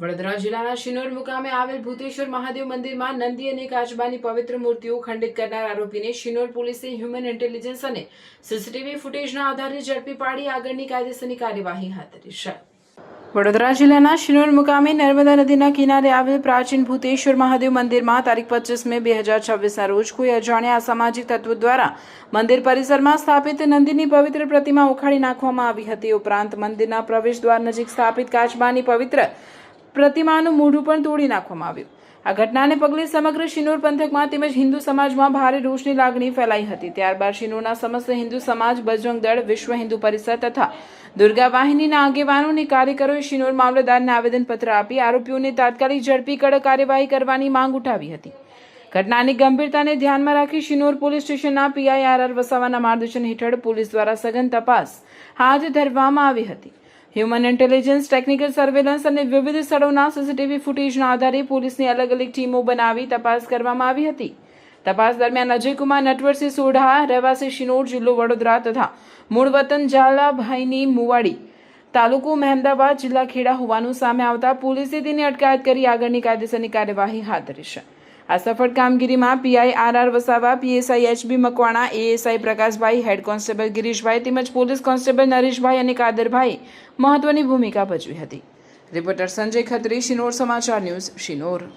વડોદરા જિલ્લાના શિનોર મુકામે આવેલ ભૂતેશ્વર મહાદેવ મંદિરમાં નંદી અને કાચબાની પવિત્ર મૂર્તિઓ ખંડિત કરનાર આરોપીને શિનોર પોલીસે હ્યુમન ઇન્ટેલિજન્સ અને સીસીટીવી ફૂટેજના આધારે ઝડપી પાડી આગળની કાયદેસરની કાર્યવાહી હાથ ધરી છે। વડોદરા જિલ્લાના શિનોર મુકામે નર્મદા નદીના કિનારે આવેલ પ્રાચીન ભૂતેશ્વર મહાદેવ મંદિરમાં તારીખ 25 મે 2026ના રોજ કોઈ અજાણ્યા અસામાજિક તત્વો દ્વારા મંદિર પરિસરમાં સ્થાપિત નંદીની પવિત્ર પ્રતિમા ઉખાડી નાખવામાં આવી હતી। ઉપરાંત મંદિરના પ્રવેશ દ્વાર નજીક સ્થાપિત કાચબાની પવિત્ર પ્રતિમાનું મોઢું પણ તોડી નાખવામાં આવ્યું। આ ઘટનાને પગલે સમગ્ર શિનોર પંથકમાં તેમજ હિન્દુ સમાજમાં ભારે રોષની લાગણી ફેલાઈ હતી। ત્યારબાદ શિનોરના સમસ્ત હિન્દુ સમાજ, બજરંગ દળ, વિશ્વ હિન્દુ પરિષદ તથા દુર્ગા વાહિનીના આગેવાનો અને કાર્યકરોએ શિનોર મામલતદારને આવેદનપત્ર આપી આરોપીઓને તાત્કાલિક ઝડપી કડક કાર્યવાહી કરવાની માંગ ઉઠાવી હતી। ઘટનાની ગંભીરતાને ધ્યાનમાં રાખી શિનોર પોલીસ સ્ટેશનના પીઆઈ આર વસાવાના માર્ગદર્શન હેઠળ પોલીસ દ્વારા સઘન તપાસ હાથ ધરવામાં આવી હતી। હ્યુમન ઇન્ટેલિજન્સ, ટેકનિકલ સર્વેલન્સ અને વિવિધ સ્થળોના સીસીટીવી ફૂટેજના આધારે પોલીસની અલગ અલગ ટીમો બનાવી તપાસ કરવામાં આવી હતી। તપાસ દરમિયાન અજયકુમાર નટવરસિંહ સોઢા, રહેવાસી શિનોર, જિલ્લો વડોદરા તથા મૂળ વતન ઝાલાભાઈની મુવાડી, તાલુકો મહેમદાવાદ, જિલ્લા ખેડા હોવાનું સામે આવતા પોલીસે તેની અટકાયત કરી આગળની કાયદેસરની કાર્યવાહી હાથ ધરી છે। આ સફળ કામગીરીમાં PI R Vasava, PSI HB Makwana, ASI Prakashbhai, head constable Girishbhai તેમજ પોલીસ કોન્સ્ટેબલ નરેશભાઈ અને કાદરભાઈ મહત્વની ભૂમિકા ભજવી હતી। રિપોર્ટર સંજય ખત્રી, શિનોર સમાચાર ન્યૂઝ, શિનોર।